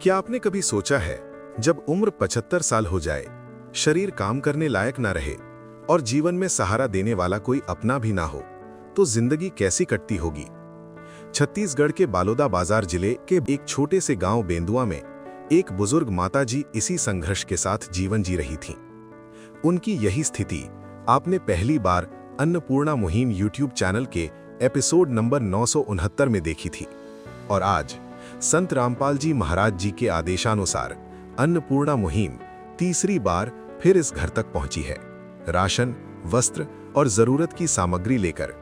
क्या आपने कभी सोचा है, जब उम्र 75 साल हो जाए, शरीर काम करने लायक ना रहे और जीवन में सहारा देने वाला कोई अपना भी ना हो, तो जिंदगी कैसी कटती होगी। छत्तीसगढ़ के बालोदा बाजार जिले के एक छोटे से गांव बेंदुआ में एक बुजुर्ग माताजी इसी संघर्ष के साथ जीवन जी रही थीं। उनकी यही स्थिति आपने पहली बार अन्नपूर्णा मुहिम यूट्यूब चैनल के एपिसोड नंबर 969 में देखी थी और आज संत रामपाल जी महाराज जी के आदेशानुसार अन्नपूर्णा मुहिम तीसरी बार फिर इस घर तक पहुंची है, राशन, वस्त्र और जरूरत की सामग्री लेकर।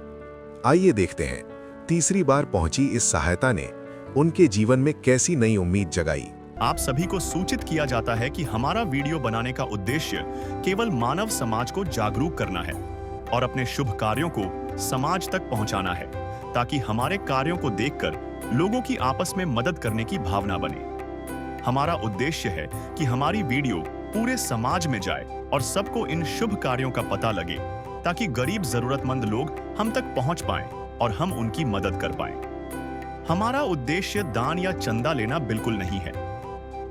आइए देखते हैं तीसरी बार पहुंची इस सहायता ने उनके जीवन में कैसी नई उम्मीद जगाई। आप सभी को सूचित किया जाता है कि हमारा वीडियो बनाने का उद्देश्य केवल मानव समाज को जागरूक करना है और अपने शुभ कार्यों को समाज तक पहुंचाना है, ताकि हमारे कार्यों को देखकर लोगों की आपस में मदद करने की भावना बने। हमारा उद्देश्य है कि हमारी वीडियो पूरे समाज में जाए और सबको इन शुभ कार्यों का पता लगे, ताकि गरीब जरूरतमंद लोग हम तक पहुंच पाएं और हम उनकी मदद कर पाएं। हमारा उद्देश्य दान या चंदा लेना बिल्कुल नहीं है।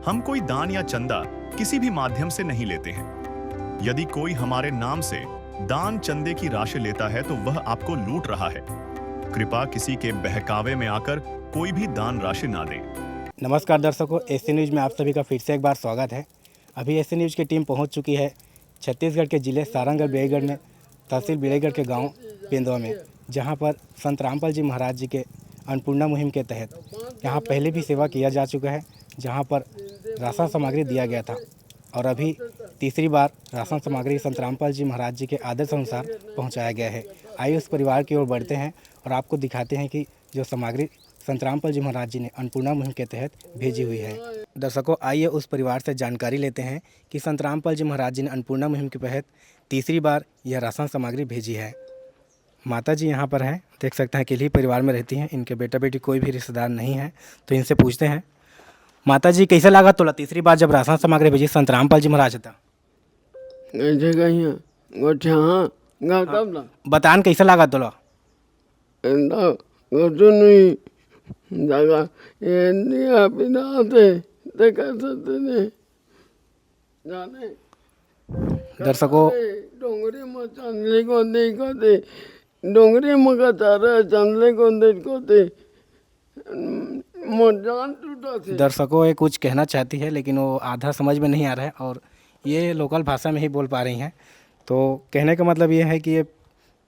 हम कोई दान या चंदा किसी भी माध्यम से नहीं लेते हैं। यदि कोई हमारे नाम से दान चंदे की राशि लेता है तो वह आपको लूट रहा है। कृपया किसी के बहकावे में आकर कोई भी दान राशि ना दें। नमस्कार दर्शकों, एससी न्यूज़ में आप सभी का फिर से एक बार स्वागत है। अभी एससी न्यूज़ की टीम पहुंच चुकी है छत्तीसगढ़ के जिले सारंगढ़ बेड़ीगढ़ में, तहसील बेड़ीगढ़ के गांव बेंदुआ में, जहां पर संत रामपाल जी महाराज जी के अन्नपूर्णा मुहिम के तहत यहां पहले भी सेवा किया जा चुका है, जहां पर राशन सामग्री दिया गया था और अभी तीसरी बार राशन सामग्री संत रामपाल जी महाराज जी के आदेश अनुसार पहुँचाया गया है। आइए उस परिवार की ओर बढ़ते हैं और आपको दिखाते हैं कि जो सामग्री संत रामपाल जी महाराज जी ने अन्नपूर्णा मुहिम के तहत भेजी हुई है। दर्शकों, आइए उस परिवार से जानकारी लेते हैं कि संत रामपाल जी महाराज जी ने अन्नपूर्णा मुहिम के तहत तीसरी बार यह राशन सामग्री भेजी है। माता जी यहाँ पर हैं, देख सकते हैं अकेले ही परिवार में रहती हैं, इनके बेटा बेटी कोई भी रिश्तेदार नहीं है, तो इनसे पूछते हैं। माता जी, कैसे लगा तोला तीसरी बार जब राशन सामग्री भेजी संत रामपाल जी महाराज था? बतान कैसे लगा तोला? दर्शकों, दर्शकों ये कुछ कहना चाहती है लेकिन वो आधा समझ में नहीं आ रहा है और ये लोकल भाषा में ही बोल पा रही हैं। तो कहने का मतलब ये है कि ये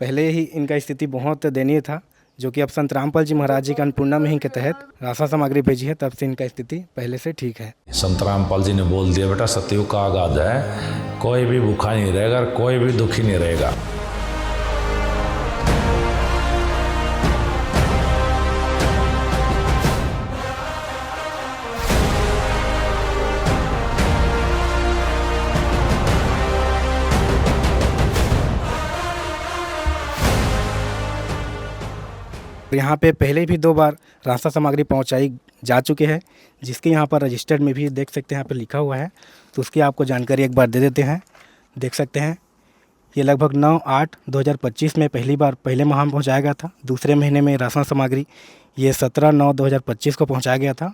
पहले ही इनका स्थिति बहुत दयनीय था, जो कि अब संत रामपाल जी महाराज जी का अन्नपूर्णा मुहिम के तहत राशन सामग्री भेजी है, तब से इनका स्थिति पहले से ठीक है। संत रामपाल जी ने बोल दिया, बेटा सतयुग का आगाज है, कोई भी भूखा नहीं रहेगा, कोई भी दुखी नहीं रहेगा। यहाँ पे पहले भी 2 बार राशन सामग्री पहुँचाई जा चुके हैं, जिसके यहाँ पर रजिस्टर्ड में भी देख सकते हैं यहाँ पे लिखा हुआ है, तो उसकी आपको जानकारी एक बार दे देते हैं। देख सकते हैं ये लगभग 9/8/2025 में पहली बार पहले माह में पहुँचाया गया था। दूसरे महीने में राशन सामग्री ये 17/9/2025 को पहुँचाया गया था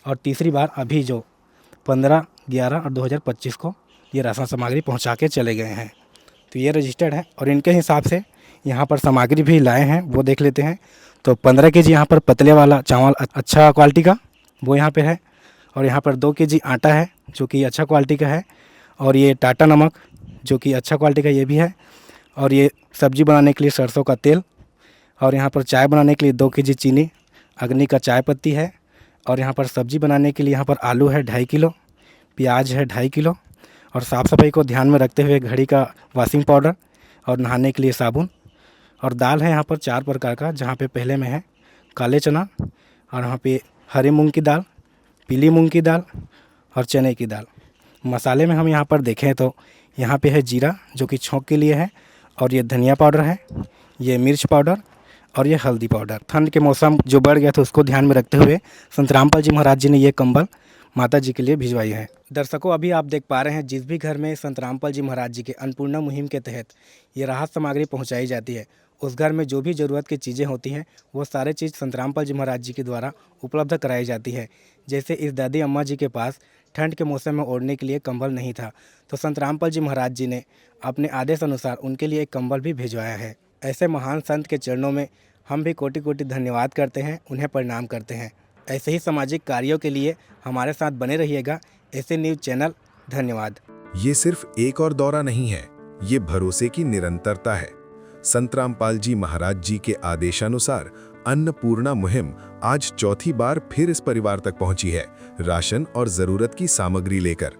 और तीसरी बार अभी जो 15/11/2025 को ये राशन सामग्री पहुँचा के चले गए हैं। तो ये रजिस्टर्ड है और इनके हिसाब से यहाँ पर सामग्री भी लाए हैं, वो देख लेते हैं। तो 15 केजी यहाँ पर पतले वाला चावल अच्छा क्वालिटी का वो यहाँ पे है और यहाँ पर 2 केजी आटा है जो कि अच्छा क्वालिटी का है और ये टाटा नमक जो कि अच्छा क्वालिटी का ये भी है और ये सब्जी बनाने के लिए सरसों का तेल और यहाँ पर चाय बनाने के लिए 2 केजी चीनी, अग्नि का चाय पत्ती है और यहाँ पर सब्जी बनाने के लिए यहाँ पर आलू है 2.5 किलो, प्याज है 2.5 किलो और साफ़ सफाई को ध्यान में रखते हुए घड़ी का वॉशिंग पाउडर और नहाने के लिए साबुन और दाल है यहाँ पर 4 प्रकार का, जहाँ पे पहले में है काले चना और यहाँ पे हरे मूंग की दाल, पीली मूंग की दाल और चने की दाल। मसाले में हम यहाँ पर देखें तो यहाँ पे है जीरा जो कि छौंक के लिए है और ये धनिया पाउडर है, ये मिर्च पाउडर और ये हल्दी पाउडर। ठंड के मौसम जो बढ़ गया था उसको ध्यान में रखते हुए संत रामपाल जी महाराज जी ने ये कंबल माता जी के लिए भिजवाई है। दर्शकों, अभी आप देख पा रहे हैं जिस भी घर में संत रामपाल जी महाराज जी के अन्नपूर्णा मुहिम के तहत ये राहत सामग्री पहुंचाई जाती है, उस घर में जो भी ज़रूरत की चीज़ें होती हैं वो सारे चीज़ संत रामपाल जी महाराज जी के द्वारा उपलब्ध कराई जाती है। जैसे इस दादी अम्मा जी के पास ठंड के मौसम में ओढ़ने के लिए कंबल नहीं था, तो संत रामपाल जी महाराज जी ने अपने आदेश अनुसार उनके लिए एक कंबल भी भिजवाया है। ऐसे महान संत के चरणों में हम भी कोटि कोटि धन्यवाद करते हैं, उन्हें प्रणाम करते हैं। ऐसे ही सामाजिक कार्यों के लिए हमारे साथ बने रहिएगा। ऐसे न्यूज़ चैनल। धन्यवाद। ये सिर्फ एक और दौरा नहीं है, ये भरोसे की निरंतरता है। संत रामपाल जी महाराज जी के आदेशानुसार अन्नपूर्णा मुहिम आज चौथी बार फिर इस परिवार तक पहुंची है, राशन और जरूरत की सामग्री लेकर।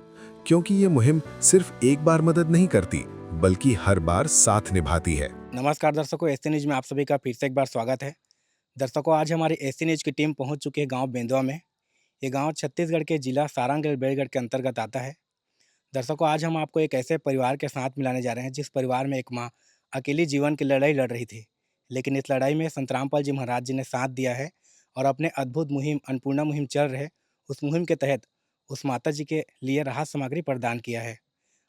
क्योंकि ये मुहिम सिर्फ एक बार मदद नहीं करती, बल्कि हर बार साथ निभाती है। नमस्कार दर्शकों, एसटी न्यूज़ में आप सभी का फिर से एक बार स्वागत है। दर्शकों, आज हमारी एसटी न्यूज़ की टीम पहुंच चुकी है गांव बेंदुआ में। ये गांव छत्तीसगढ़ के जिला सारंगढ़ बेड़गढ़ के अंतर्गत आता है। दर्शकों, आज हम आपको एक ऐसे परिवार के साथ मिलाने जा रहे हैं जिस परिवार में एक माँ अकेली जीवन की लड़ाई लड़ रही थी, लेकिन इस लड़ाई में संत रामपाल जी महाराज जी ने साथ दिया है और अपने अद्भुत मुहिम अन्नपूर्णा मुहिम चल रहे, उस मुहिम के तहत उस माता जी के लिए राहत सामग्री प्रदान किया है।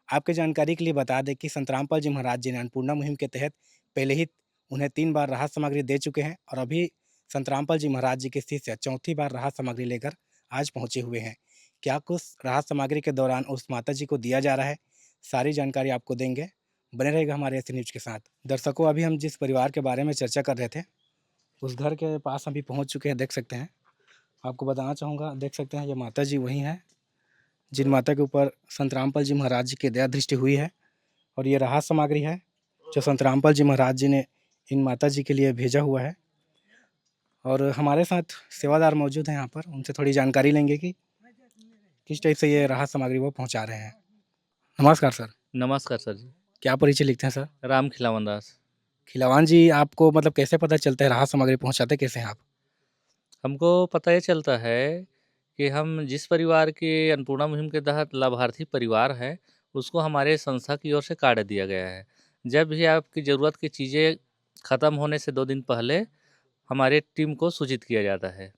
आपकी जानकारी के लिए बता दें कि संत रामपाल जी महाराज जी ने अन्नपूर्णा मुहिम के तहत पहले ही उन्हें 3 बार राहत सामग्री दे चुके हैं और अभी संत रामपाल जी महाराज जी के शिष्य चौथी बार राहत सामग्री लेकर आज पहुँचे हुए हैं। क्या कुछ राहत सामग्री के दौरान उस माता जी को दिया जा रहा है, सारी जानकारी आपको देंगे। बने रहेगा हमारे एसटी न्यूज़ के साथ। दर्शकों, अभी हम जिस परिवार के बारे में चर्चा कर रहे थे उस घर के पास अभी पहुंच चुके हैं। देख सकते हैं, आपको बताना चाहूँगा, देख सकते हैं ये माता जी वही हैं जिन माता के ऊपर संत रामपाल जी महाराज जी की दया दृष्टि हुई है। और ये राहत सामग्री है जो संत रामपाल जी महाराज जी ने इन माता जी के लिए भेजा हुआ है। और हमारे साथ सेवादार मौजूद हैं यहाँ पर, उनसे थोड़ी जानकारी लेंगे कि किस टाइप से ये राहत सामग्री वो पहुँचा रहे हैं। नमस्कार सर। नमस्कार सर जी। क्या परिचय लिखते हैं सर? राम खिलावन दास। खिलवान जी, आपको मतलब कैसे पता चलता है राहत सामग्री पहुँचाते कैसे हैं आप? हमको पता ये चलता है कि हम जिस परिवार के अन्नपूर्णा मुहिम के तहत लाभार्थी परिवार है, उसको हमारे संस्था की ओर से कार्ड दिया गया है। जब भी आपकी ज़रूरत की चीज़ें ख़त्म होने से 2 दिन पहले हमारे टीम को सूचित किया जाता है।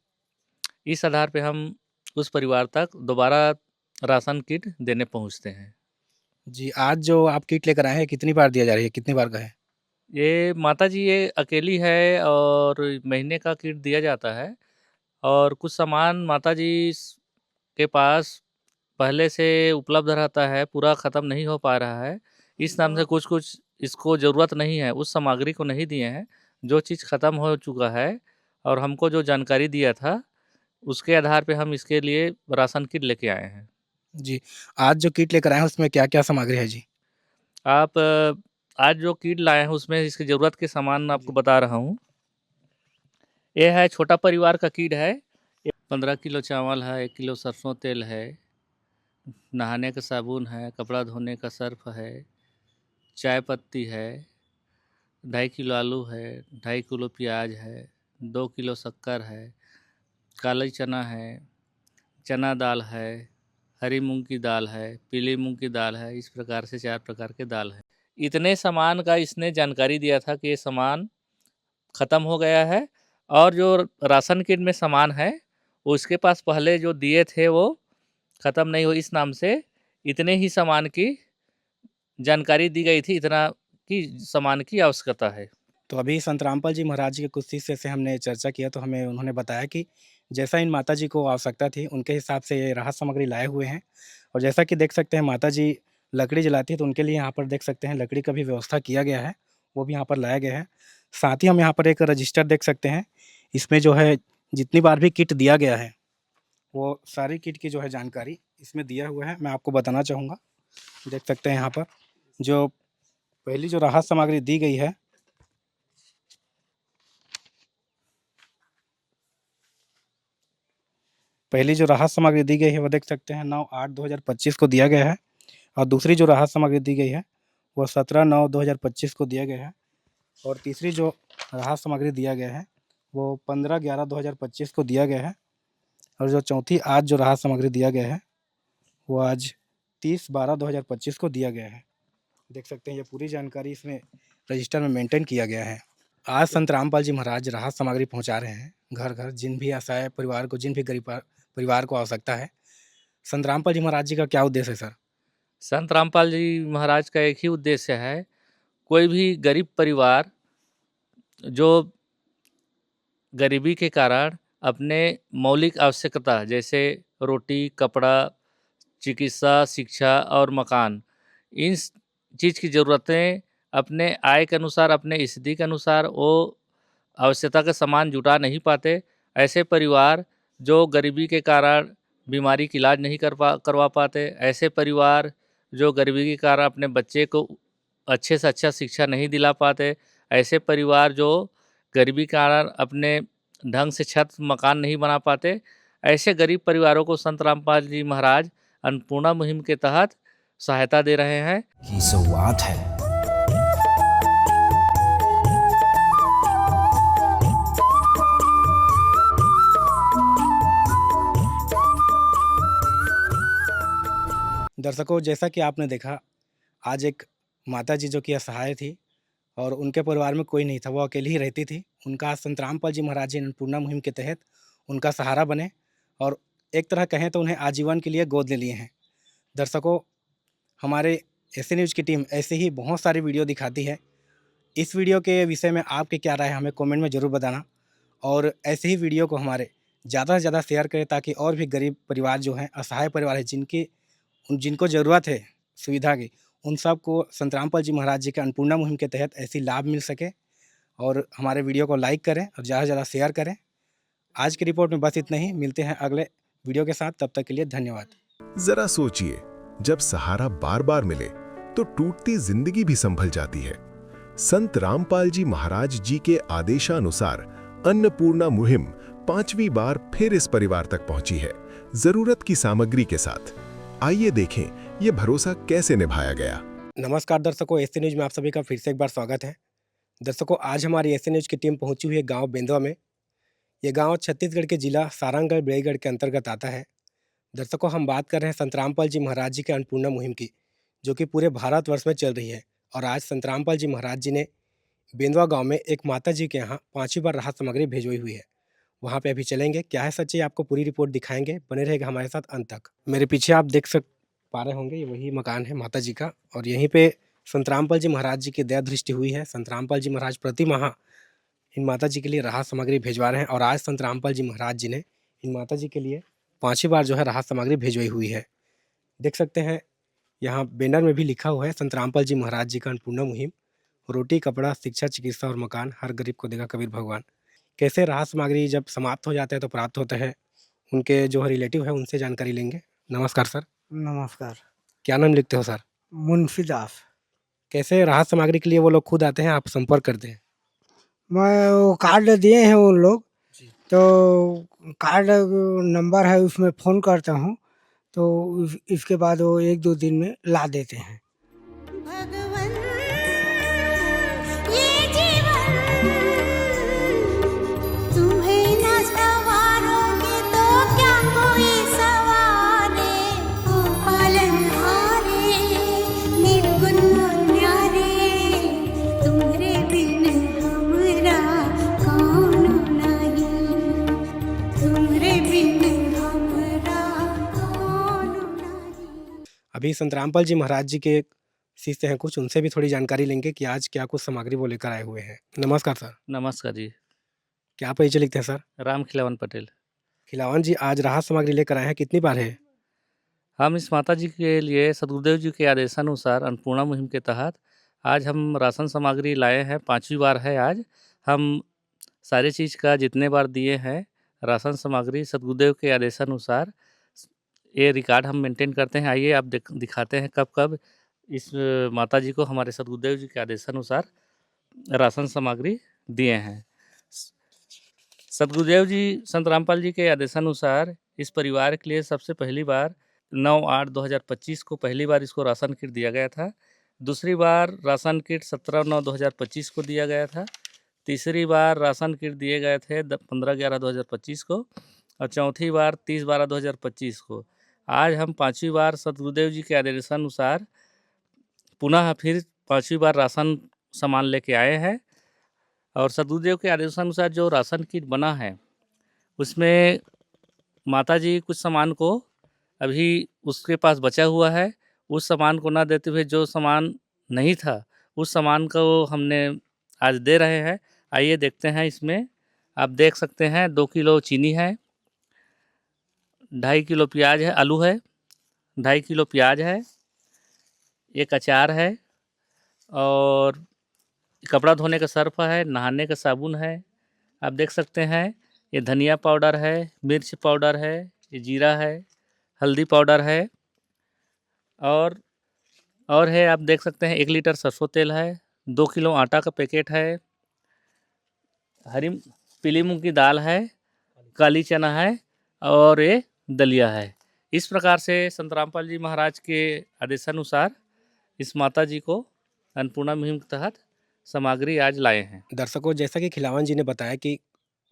इस आधार पे हम उस परिवार तक दोबारा राशन किट देने पहुँचते हैं। जी, आज जो आप किट लेकर आए हैं कितनी बार दिया जा रही है, कितनी बार का है? ये माताजी ये अकेली है और महीने का किट दिया जाता है और कुछ सामान माताजी के पास पहले से उपलब्ध रहता है, पूरा ख़त्म नहीं हो पा रहा है। इस नाम से कुछ-कुछ इसको ज़रूरत नहीं है, उस सामग्री को नहीं दिए हैं। जो चीज़ ख़त्म हो चुका है और हमको जो जानकारी दिया था, उसके आधार पे हम इसके लिए राशन किट लेके आए हैं। जी, आज जो किट लेकर आए हैं उसमें क्या-क्या सामग्री है जी? आप आज जो किट लाए हैं उसमें इसकी ज़रूरत के सामान आपको बता रहा हूँ। ये है छोटा परिवार का किट है। 15 किलो चावल है, 1 किलो सरसों तेल है, नहाने का साबुन है, कपड़ा धोने का सर्फ है, चाय पत्ती है, 2.5 किलो आलू है, 2.5 किलो प्याज है, 2 किलो शक्कर है, काली चना है, चना दाल है, हरी मूंग की दाल है, पीली मूंग की दाल है। इस प्रकार से 4 प्रकार के दाल है। इतने सामान का इसने जानकारी दिया था कि ये सामान ख़त्म हो गया है और जो राशन किट में सामान है वो उसके पास पहले जो दिए थे वो ख़त्म नहीं हुए, इस नाम से इतने ही सामान की जानकारी दी गई थी, इतना की सामान की आवश्यकता है। तो अभी संत रामपाल जी महाराज जी के कुछ शिष्य से हमने चर्चा किया तो हमें उन्होंने बताया कि जैसा इन माता जी को आवश्यकता थी उनके हिसाब से ये राहत सामग्री लाए हुए हैं। और जैसा कि देख सकते हैं माता जी लकड़ी जलाती है तो उनके लिए यहाँ पर देख सकते हैं लकड़ी का भी व्यवस्था किया गया है, वो भी यहाँ पर लाया गया है। साथ ही हम यहाँ पर एक रजिस्टर देख सकते हैं, इसमें जो है जितनी बार भी किट दिया गया है वो सारी किट की जो है जानकारी इसमें दिया हुआ है। मैं आपको बताना चाहूँगा, देख सकते हैं यहाँ पर जो पहली जो राहत सामग्री दी गई है, पहली जो राहत सामग्री दी गई है वो देख सकते हैं 9/8/2025 को दिया गया है। और दूसरी जो राहत सामग्री दी गई है वो 17/9/2025 को दिया गया है। और तीसरी जो राहत सामग्री दिया गया है वो 15/11/2025 को दिया गया है। और जो चौथी आज जो राहत सामग्री दिया गया है वो आज 30/12/2025 को दिया गया है। देख सकते हैं ये पूरी जानकारी इसमें रजिस्टर में मेंटेन किया गया है। आज संत रामपाल जी महाराज राहत सामग्री पहुंचा रहे हैं घर घर, जिन भी असहाय परिवार को, जिन भी गरीब परिवार को आवश्यकता है। संत रामपाल जी महाराज जी का क्या उद्देश्य है सर? संत रामपाल जी महाराज का एक ही उद्देश्य है, कोई भी गरीब परिवार जो गरीबी के कारण अपने मौलिक आवश्यकता जैसे रोटी, कपड़ा, चिकित्सा, शिक्षा और मकान, इन चीज़ की ज़रूरतें अपने आय के अनुसार, अपने स्थिति के अनुसार वो आवश्यकता का सामान जुटा नहीं पाते। ऐसे परिवार जो गरीबी के कारण बीमारी का इलाज नहीं करवा पाते, ऐसे परिवार जो गरीबी के कारण अपने बच्चे को अच्छे से अच्छा शिक्षा नहीं दिला पाते, ऐसे परिवार जो गरीबी के कारण अपने ढंग से छत मकान नहीं बना पाते, ऐसे गरीब परिवारों को संत रामपाल जी महाराज अन्नपूर्णा मुहिम के तहत सहायता दे रहे हैं। की शुरुआत है। दर्शकों, जैसा कि आपने देखा, आज एक माताजी जो कि असहाय थी और उनके परिवार में कोई नहीं था, वो अकेली ही रहती थी। उनका संत रामपाल जी महाराज जी अन्नपूर्णा मुहिम के तहत उनका सहारा बने और एक तरह कहें तो उन्हें आजीवन के लिए गोद ले लिए हैं। दर्शकों, हमारे एसए न्यूज़ की टीम ऐसे ही बहुत सारी वीडियो दिखाती है। इस वीडियो के विषय में आपकी क्या राय है, हमें कमेंट में ज़रूर बताना और ऐसे ही वीडियो को हमारे ज़्यादा से ज़्यादा शेयर करें ताकि और भी गरीब परिवार जो हैं, असहाय परिवार है, जिनको ज़रूरत है सुविधा की, उन सब को संत रामपाल जी महाराज जी के अन्नपूर्णा मुहिम के तहत ऐसी लाभ मिल सके। और हमारे वीडियो को लाइक करें और ज़्यादा से ज़्यादा शेयर करें। आज की रिपोर्ट में बस इतना ही, मिलते हैं अगले वीडियो के साथ, तब तक के लिए धन्यवाद। जरा सोचिए, जब सहारा बार बार मिले तो टूटती जिंदगी भी संभल जाती है। संत रामपाल जी महाराज जी के आदेशानुसार अन्नपूर्णा मुहिम 5वीं बार फिर इस परिवार तक पहुंची है, जरूरत की सामग्री के साथ। आइए देखें ये भरोसा कैसे निभाया गया। नमस्कार दर्शकों, एसए न्यूज़ में आप सभी का फिर से एक बार स्वागत है। दर्शकों, आज हमारी एसए न्यूज़ की टीम पहुंची हुई है गांव बेंदवा में। ये गांव छत्तीसगढ़ के जिला सारंगढ़ बेड़ीगढ़ के अंतर्गत आता है। दर्शकों, हम बात कर रहे हैं संत रामपाल जी महाराज जी के अन्नपूर्णा मुहिम की, जो कि पूरे भारतवर्ष में चल रही है। और आज संत रामपाल जी महाराज जी ने बेंदवा गाँव में एक माता जी के यहाँ 5वीं बार राहत सामग्री भेजवाई हुई है। वहाँ पे अभी चलेंगे, क्या है सच्चाई आपको पूरी रिपोर्ट दिखाएंगे, बने रहेगा हमारे साथ अंत तक। मेरे पीछे आप देख पा रहे होंगे, ये वही मकान है माता जी का और यहीं पे संत रामपाल जी महाराज जी की दया दृष्टि हुई है। संत रामपाल जी महाराज प्रति माह इन माता जी के लिए राहत सामग्री भिजवा रहे हैं और आज संत रामपाल जी महाराज जी ने इन माता जी के लिए 5वीं बार जो है राहत सामग्री भिजवाई हुई है। देख सकते हैं यहाँ बैनर में भी लिखा हुआ है संत रामपाल जी महाराज जी का अन्नपूर्णा मुहिम, रोटी, कपड़ा, शिक्षा, चिकित्सा और मकान, हर गरीब को देगा कबीर भगवान। कैसे राहत सामग्री जब समाप्त हो जाते हैं तो प्राप्त होते हैं, उनके जो रिलेटिव है उनसे जानकारी लेंगे। नमस्कार सर। नमस्कार। क्या नाम लिखते हो सर? मुंशी दास। कैसे राहत सामग्री के लिए वो लोग खुद आते हैं, आप संपर्क करते हैं? मैं वो कार्ड दिए हैं वो लोग, तो कार्ड नंबर है उसमें फ़ोन करता हूँ, तो इसके बाद वो 1-2 दिन में ला देते हैं। भगवन ये जीवन तुम्हें न सवारोगे तो क्या कोई सवारे, ओ पालनहारे निर्गुण न्यारे, तुम्हारे बिन हमरा कौन नहीं, तुम्हारे बिन हमरा कौन नहीं। अभी संत रामपाल जी महाराज जी के शिष्य हैं कुछ, उनसे भी थोड़ी जानकारी लेंगे कि आज क्या कुछ सामग्री वो लेकर आए हुए हैं। नमस्कार सर। नमस्कार जी। क्या परिचय लिखते हैं सर? राम खिलावन पटेल। खिलावन जी, आज राहत सामग्री लेकर आए हैं, कितनी बार है? हम इस माता जी के लिए सदगुरुदेव जी के आदेशानुसार अन्नपूर्णा मुहिम के तहत आज हम राशन सामग्री लाए हैं, 5वीं बार है आज। हम सारी चीज़ का जितने बार दिए हैं राशन सामग्री सदगुरुदेव के आदेशानुसार, ये रिकॉर्ड हम मेंटेन करते हैं। आइए आप दिखाते हैं कब कब इस माता जी को हमारे सदगुरुदेव जी के आदेशानुसार राशन सामग्री दिए हैं। सदगुरुदेव जी संत रामपाल जी के आदेशानुसार इस परिवार के लिए सबसे पहली बार 9/8/2025 को पहली बार इसको राशन किट दिया गया था। दूसरी बार राशन किट 17/9/2025 को दिया गया था। तीसरी बार राशन किट दिए गए थे 15/11/2025 को और चौथी बार 30/12/2025 को। आज हम 5वीं बार सदगुरुदेव जी के आदेशानुसार पुनः फिर 5वीं बार राशन सामान लेके आए हैं और सदगुरुदेव के आदेशानुसार जो राशन किट बना है उसमें माता जी कुछ सामान को अभी उसके पास बचा हुआ है, उस सामान को ना देते हुए जो सामान नहीं था उस सामान को हमने आज दे रहे हैं। आइए देखते हैं इसमें। आप देख सकते हैं 2 किलो चीनी है, 2.5 किलो प्याज है, आलू है, 2.5 किलो प्याज है, एक अचार है और कपड़ा धोने का सर्फ है, नहाने का साबुन है। आप देख सकते हैं ये धनिया पाउडर है, मिर्च पाउडर है, ये जीरा है, हल्दी पाउडर है और है आप देख सकते हैं 1 लीटर सरसों तेल है, 2 किलो आटा का पैकेट है, पीली मूंग की दाल है, काली चना है और ये दलिया है। इस प्रकार से संत रामपाल जी महाराज के आदेशानुसार इस माता जी को अन्नपूर्णा मुहिम के तहत सामग्री आज लाए हैं। दर्शकों, जैसा कि खिलावन जी ने बताया कि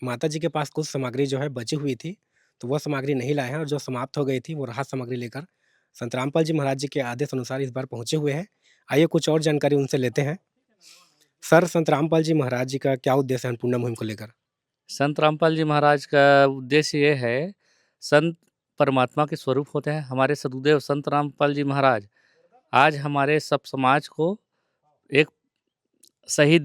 माता जी के पास कुछ सामग्री जो है बची हुई थी, तो वह सामग्री नहीं लाए हैं और जो समाप्त हो गई थी वो राहत सामग्री लेकर संत रामपाल जी महाराज जी के आदेश अनुसार इस बार पहुंचे हुए हैं। आइए कुछ और जानकारी उनसे लेते हैं। सर, संत रामपाल जी महाराज जी का क्या उद्देश्य है अन्नपूर्णा मुहिम को लेकर? संत रामपाल जी महाराज का उद्देश्य ये है, संत परमात्मा के स्वरूप होते हैं। हमारे सदगुरुदेव संत रामपाल जी महाराज आज हमारे सब समाज को एक सही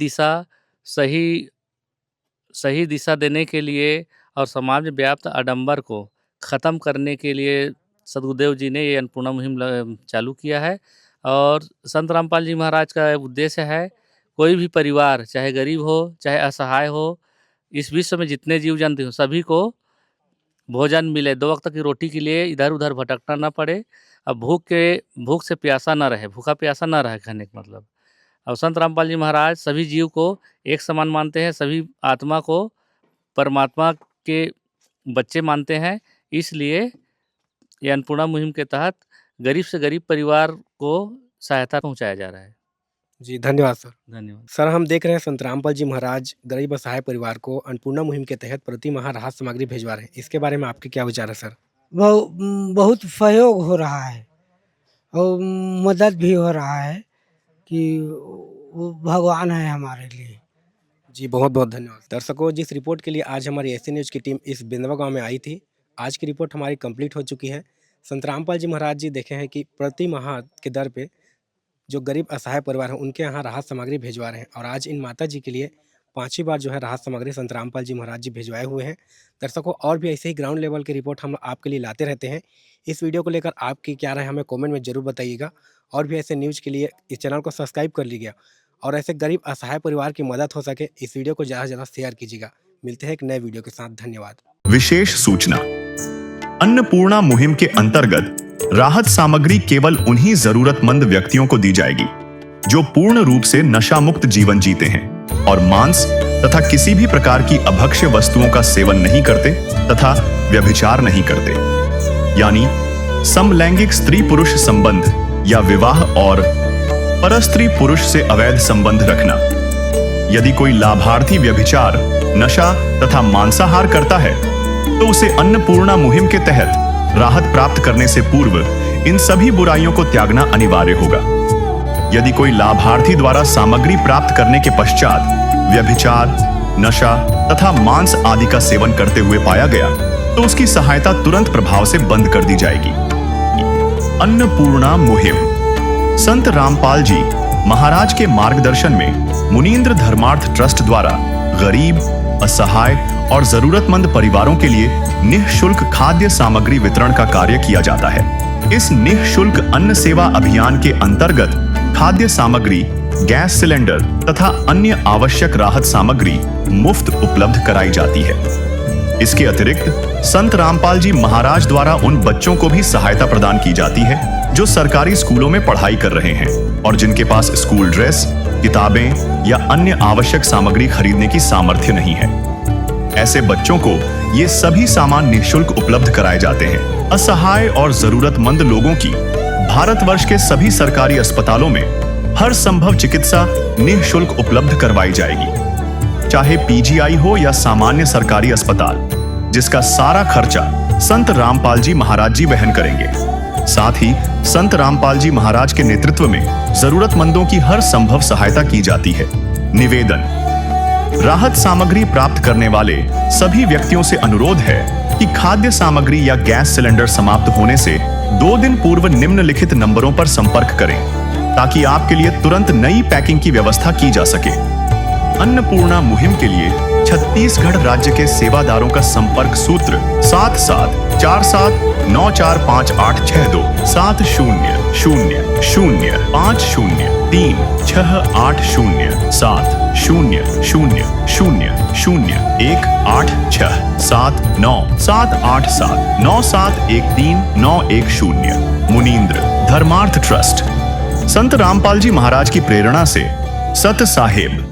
दिशा देने के लिए और समाज में व्याप्त आडंबर को ख़त्म करने के लिए सदगुरुदेव जी ने ये अन्नपूर्णा मुहिम चालू किया है। और संत रामपाल जी महाराज का उद्देश्य है, कोई भी परिवार चाहे गरीब हो चाहे असहाय हो, इस विश्व में जितने जीव जंतु हो सभी को भोजन मिले, 2 वक्त की रोटी के लिए इधर उधर भटकना ना पड़े, अब भूख से प्यासा ना रहे, भूखा प्यासा ना रहे कहने का मतलब। और संत रामपाल जी महाराज सभी जीव को एक समान मानते हैं, सभी आत्मा को परमात्मा के बच्चे मानते हैं। इसलिए ये अन्नपूर्णा मुहिम के तहत गरीब से गरीब परिवार को सहायता पहुंचाया जा रहा है। जी, धन्यवाद सर। धन्यवाद सर, हम देख रहे हैं संत रामपाल जी महाराज गरीब असहाय परिवार को अन्नपूर्णा मुहिम के तहत प्रति माह राहत सामग्री भिजवा रहे हैं। इसके बारे में आपके क्या विचार है सर? बहुत सहयोग हो रहा है और मदद भी हो रहा है कि वो भगवान है हमारे लिए। जी, बहुत बहुत धन्यवाद। दर्शकों, जिस रिपोर्ट के लिए आज हमारी एसी न्यूज़ की टीम इस बिंदवा गाँव में आई थी, आज की रिपोर्ट हमारी कंप्लीट हो चुकी है। संत रामपाल जी महाराज जी देखे हैं कि प्रति माह के दर पे जो गरीब असहाय परिवार हैं उनके यहाँ राहत सामग्री भिजवा रहे हैं और आज इन माता जी के लिए 5वीं बार जो है राहत सामग्री संत रामपाल जी महाराज जी भिजवाए हुए हैं। दर्शकों, और भी ऐसे ही ग्राउंड लेवल की रिपोर्ट हम आपके लिए लाते रहते हैं। इस वीडियो को लेकर आपकी क्या राय हमें कमेंट में ज़रूर बताइएगा और भी ऐसे न्यूज़ के लिए इस चैनल को सब्सक्राइब कर लीजिएगा और ऐसे गरीब असहाय परिवार की मदद हो सके इस वीडियो को ज़्यादा से ज़्यादा शेयर कीजिएगा। मिलते हैं एक नए वीडियो के साथ। धन्यवाद। विशेष सूचना, अन्नपूर्णा मुहिम के अंतर्गत राहत सामग्री केवल उन्हीं जरूरतमंद व्यक्तियों को दी जाएगी जो पूर्ण रूप से नशा मुक्त जीवन जीते हैं और मांस तथा किसी भी प्रकार की अभक्ष्य वस्तुओं का सेवन नहीं करते तथा व्यभिचार नहीं करते, यानी समलैंगिक स्त्री पुरुष संबंध या विवाह और परस्त्री पुरुष से अवैध संबंध रखना। यदि कोई लाभार्थी व्यभिचार, नशा तथा मांसाहार करता है तो उसे अन्नपूर्णा मुहिम के तहत राहत प्राप्त करने से पूर्व इन सभी बुराइयों को त्यागना अनिवार्य होगा। यदि कोई लाभार्थी द्वारा सामग्री प्राप्त करने के पश्चात व्यभिचार, नशा तथा मांस आदि का सेवन करते हुए पाया गया तो उसकी सहायता तुरंत प्रभाव से बंद कर दी जाएगी। अन्नपूर्णा मुहिम संत रामपाल जी महाराज के मार्गदर्शन में मुनीन्द्र धर्मार्थ ट्रस्ट द्वारा गरीब, असहाय और जरूरतमंद परिवारों के लिए निःशुल्क खाद्य सामग्री वितरण का कार्य किया जाता है। इस निःशुल्क अन्न सेवा अभियान के अंतर्गत खाद्य सामग्री, गैस सिलेंडर तथा अन्य आवश्यक राहत सामग्री मुफ्त उपलब्ध कराई जाती है। इसके अतिरिक्त संत रामपाल जी महाराज द्वारा उन बच्चों को भी सहायता प्रदान की जाती है जो सरकारी स्कूलों में पढ़ाई कर रहे हैं और जिनके पास स्कूल ड्रेस, किताबें या अन्य आवश्यक सामग्री खरीदने की सामर्थ्य नहीं है। ऐसे बच्चों को ये सभी सामान निःशुल्क उपलब्ध कराए जाते हैं। असहाय और जरूरतमंद लोगों की भारतवर्ष के सभी सरकारी अस्पतालों में हर संभव चिकित्सा निःशुल्क उपलब्ध करवाई जाएगी, चाहे पीजीआई हो या सामान्य सरकारी अस्पताल, जिसका सारा खर्चा संत रामपाल जी महाराज जी वहन करेंगे। साथ ही संत रामपाल जी महाराज के नेतृत्व में जरूरतमंदों की हर संभव सहायता की जाती है। निवेदन, राहत सामग्री प्राप्त करने वाले सभी व्यक्तियों से अनुरोध है कि खाद्य सामग्री या गैस सिलेंडर समाप्त होने से 2 दिन पूर्व निम्नलिखित नंबरों पर संपर्क करें ताकि आपके लिए तुरंत नई पैकिंग की व्यवस्था की जा सके। अन्नपूर्णा मुहिम के लिए छत्तीसगढ़ राज्य के सेवादारों का संपर्क सूत्र 7747945862 7006 मुनींद्र धर्मार्थ ट्रस्ट। संत रामपाल जी महाराज की प्रेरणा से सत साहेब